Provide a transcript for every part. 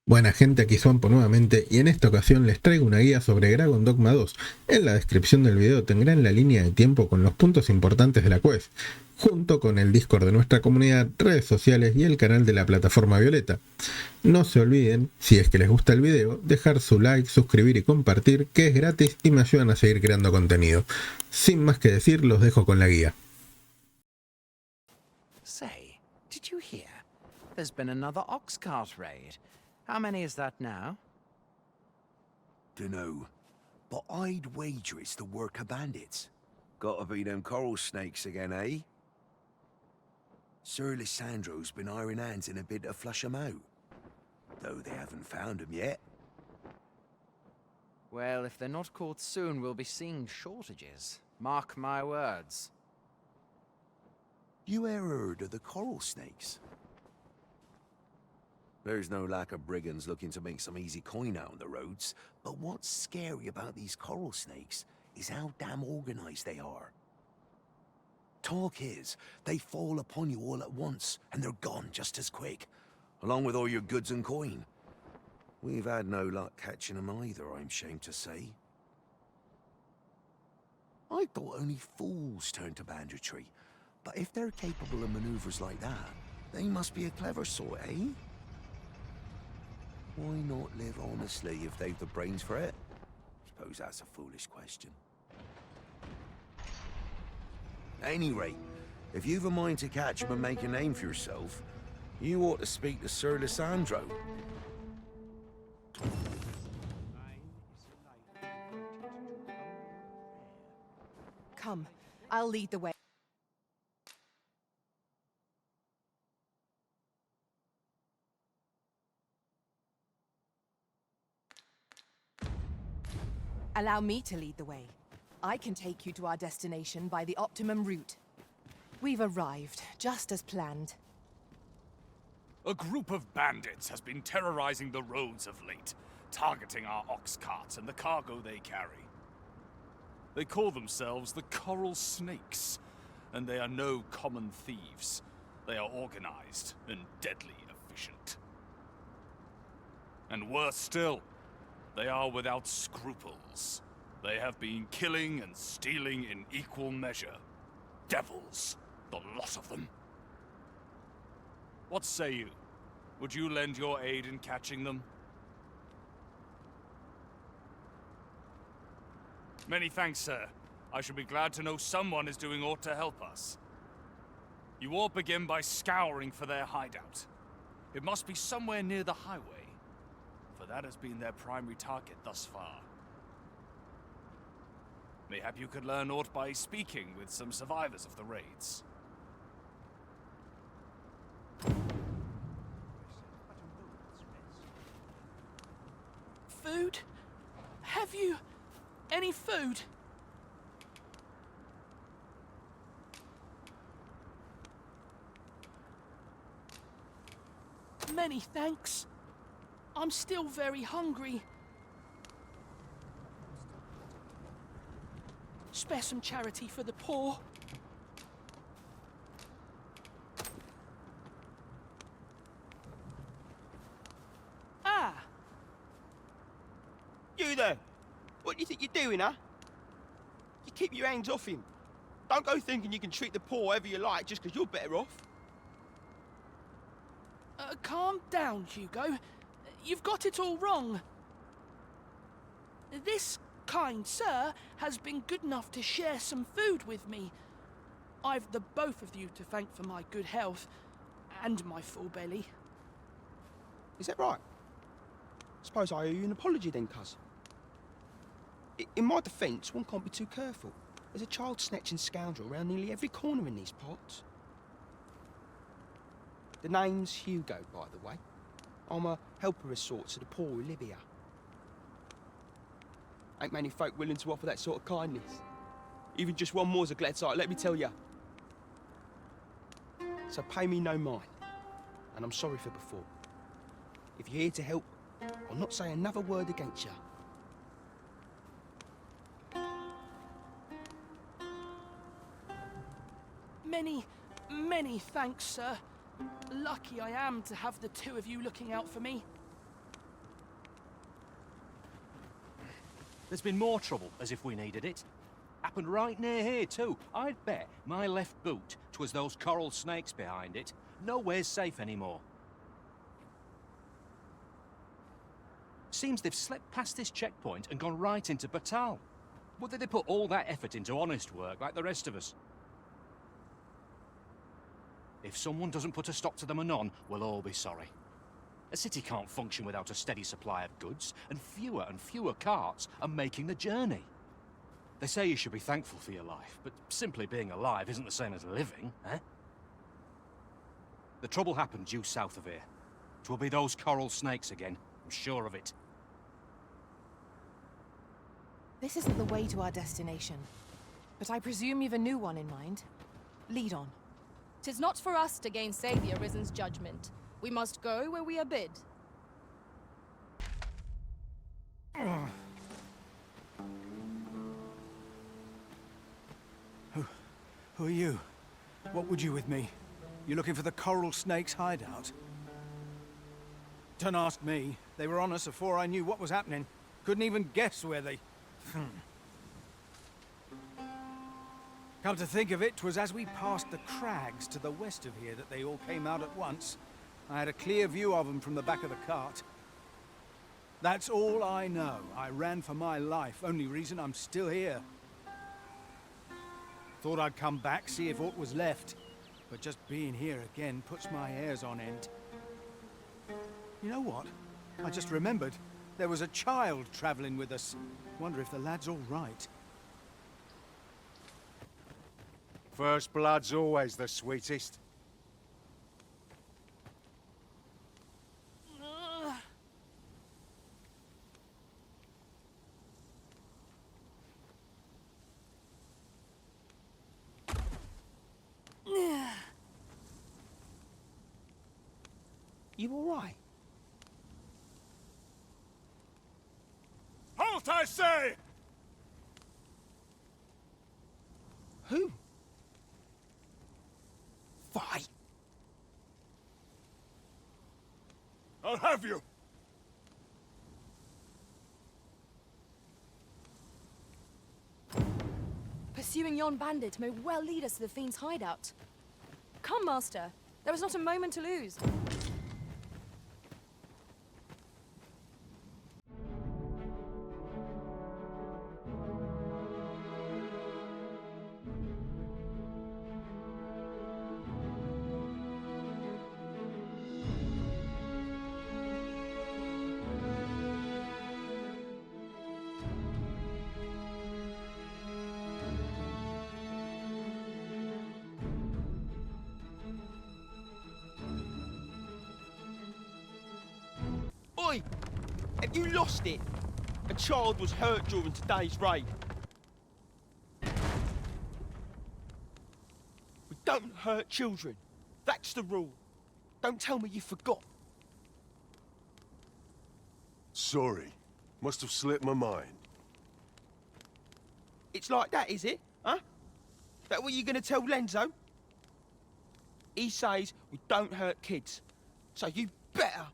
Buena gente, aquí Swampo nuevamente y en esta ocasión les traigo una guía sobre Dogma 2. En la descripción del video tendrán la línea de tiempo con los puntos importantes de la quest, junto con el Discord de nuestra comunidad, redes sociales y el canal de la plataforma Violeta. No se olviden, si es que les gusta el video, dejar su like, suscribir y compartir, que es gratis y me ayudan a seguir creando contenido. Sin más que decir, los dejo con la guía. Say, did you hear? There's been another ox cart raid. How many is that now? Dunno, but I'd wager it's the work of bandits. Gotta be them coral snakes again, eh? Sir Lissandro's been iron hands in a bid to flush 'em out. Though they haven't found 'em yet. Well, if they're not caught soon, we'll be seeing shortages. Mark my words. You ever heard of the coral snakes? There's no lack of brigands looking to make some easy coin out on the roads, but what's scary about these coral snakes is how damn organized they are. Talk is, they fall upon you all at once, and they're gone just as quick, along with all your goods and coin. We've had no luck catching them either, I'm ashamed to say. I thought only fools turned to banditry, but if they're capable of maneuvers like that, they must be a clever sort, eh? Why not live honestly if they've the brains for it? Suppose that's a foolish question. At any rate, if you've a mind to catch 'em and make a name for yourself, you ought to speak to Sir Lissandro. Come, I'll lead the way. Allow me to lead the way. I can take you to our destination by the optimum route. We've arrived, just as planned. A group of bandits has been terrorizing the roads of late, targeting our ox carts and the cargo they carry. They call themselves the Coral Snakes, and they are no common thieves. They are organized and deadly efficient. And worse still, they are without scruples. They have been killing and stealing in equal measure. Devils, the lot of them. What say you? Would you lend your aid in catching them? Many thanks, sir. I shall be glad to know someone is doing aught to help us. You all begin by scouring for their hideout. It must be somewhere near the highway, for that has been their primary target thus far. Mayhap you could learn aught by speaking with some survivors of the raids. Food? Have you any food? Many thanks. I'm still very hungry. Spare some charity for the poor. Ah! You there! What do you think you're doing, huh? You keep your hands off him. Don't go thinking you can treat the poor however you like just because you're better off. Calm down, Hugo. You've got it all wrong. This kind sir has been good enough to share some food with me. I've the both of you to thank for my good health and my full belly. Is that right? Suppose I owe you an apology then, cuz. In my defence, one can't be too careful. There's a child-snatching scoundrel around nearly every corner in these parts. The name's Hugo, by the way. I'm a helper of sorts to the poor who live here. Ain't many folk willing to offer that sort of kindness. Even just one more's a glad sight, let me tell ya. So pay me no mind. And I'm sorry for before. If you're here to help, I'll not say another word against ya. Many thanks, sir. Lucky I am to have the two of you looking out for me. There's been more trouble, as if we needed it. Happened right near here, too. I'd bet my left boot 'twas those coral snakes behind it. Nowhere's safe anymore. Seems they've slipped past this checkpoint and gone right into Batal. Would they put all that effort into honest work like the rest of us? If someone doesn't put a stop to them anon, we'll all be sorry. A city can't function without a steady supply of goods, and fewer carts are making the journey. They say you should be thankful for your life, but simply being alive isn't the same as living, eh? The trouble happened due south of here. 'Twill be those coral snakes again, I'm sure of it. This isn't the way to our destination, but I presume you've a new one in mind. Lead on. 'Tis not for us to gainsay the Arisen's judgment. We must go where we are bid. Who are you? What would you with me? You looking for the coral snake's hideout? Don't ask me. They were on us before I knew what was happening. Couldn't even guess where they... Come to think of it, 'twas as we passed the crags to the west of here that they all came out at once. I had a clear view of them from the back of the cart. That's all I know. I ran for my life. Only reason I'm still here. Thought I'd come back, see if aught was left. But just being here again puts my hairs on end. You know what? I just remembered. There was a child traveling with us. Wonder if the lad's all right. First blood's always the sweetest. You all right? Halt, I say! Who? Fight! I'll have you! Pursuing yon bandit may well lead us to the fiend's hideout. Come, Master. There is not a moment to lose. Oi! Have you lost it? A child was hurt during today's raid. We don't hurt children. That's the rule. Don't tell me you forgot. Sorry. Must have slipped my mind. It's like that, is it? Huh? That what you're gonna tell Lenzo? He says we don't hurt kids. So you better.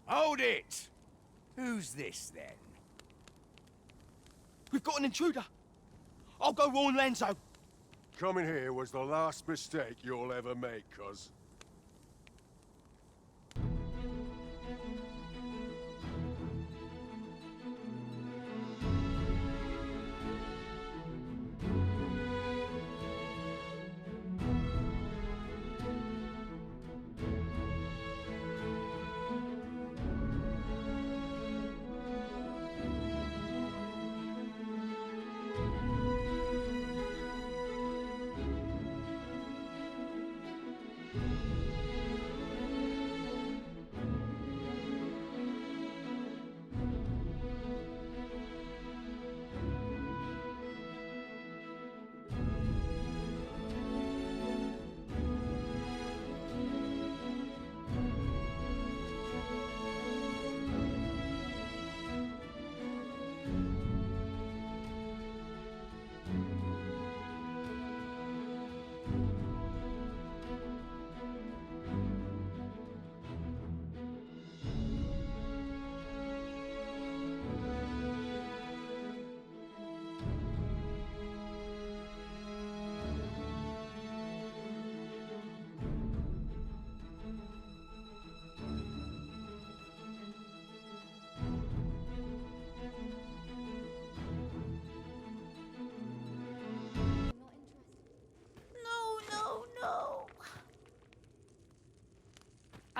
Hold it! Who's this, then? We've got an intruder. I'll go warn Lenzo. Coming here was the last mistake you'll ever make, cuz.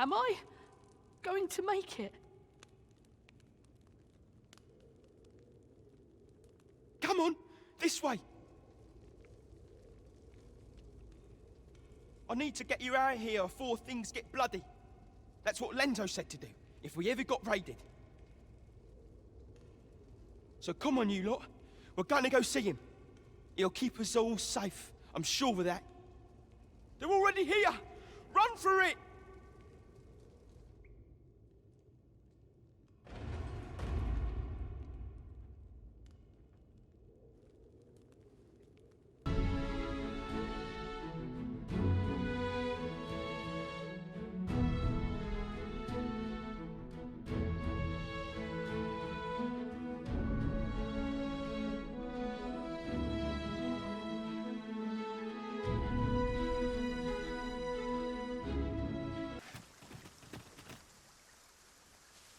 Am I going to make it? Come on, this way. I need to get you out of here before things get bloody. That's what Lenzo said to do, if we ever got raided. So come on, you lot. We're gonna go see him. He'll keep us all safe. I'm sure of that. They're already here! Run for it!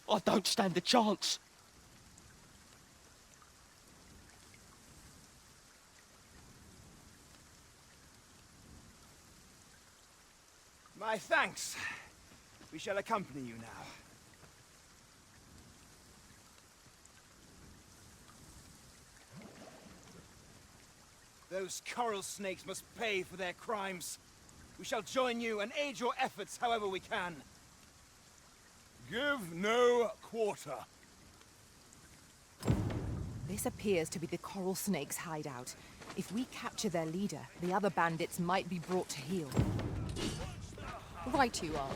I don't stand a chance. My thanks. We shall accompany you now. Those coral snakes must pay for their crimes. We shall join you and aid your efforts however we can. Give no quarter. This appears to be the coral snake's hideout. If we capture their leader, the other bandits might be brought to heel. Right you are.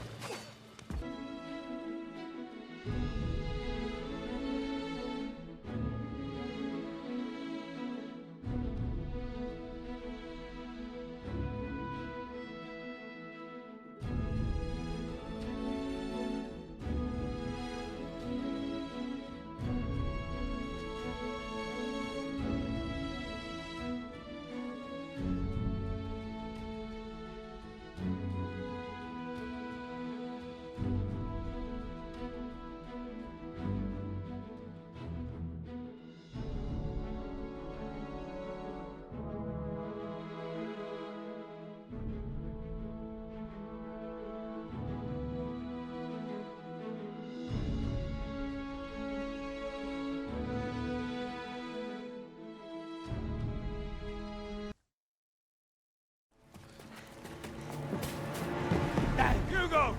Hugo!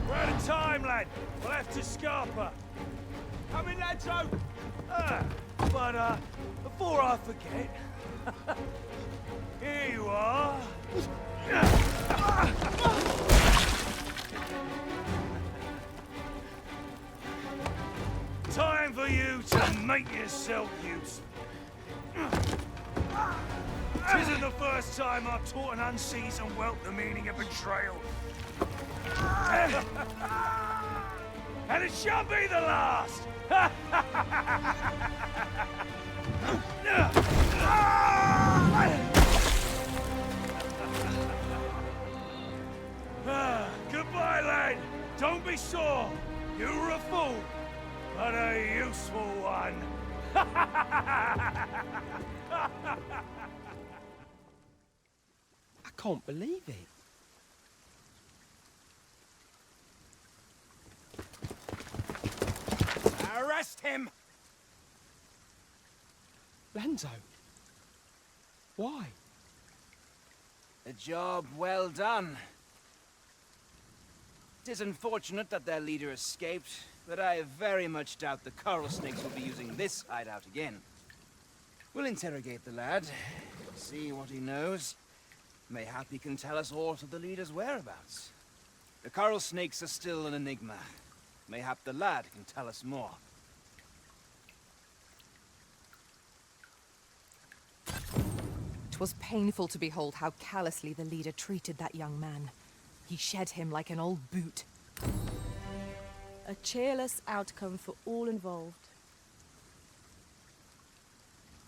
We're out of time, lad. We'll have to scarper. Come in, Ladro! But before I forget, here you are. Time for you to make yourself useful. Tisn't the first time I've taught an unseasoned whelp the meaning of betrayal. And it shall be the last! Goodbye, lad. Don't be sore. You were a fool, but a useful one. I can't believe it. Arrest him! Lenzo? Why? A job well done. It is unfortunate that their leader escaped, but I very much doubt the coral snakes will be using this hideout again. We'll interrogate the lad, see what he knows. Mayhap he can tell us aught of the leader's whereabouts. The coral snakes are still an enigma. Mayhap the lad can tell us more. It was painful to behold how callously the leader treated that young man. He shed him like an old boot. A cheerless outcome for all involved.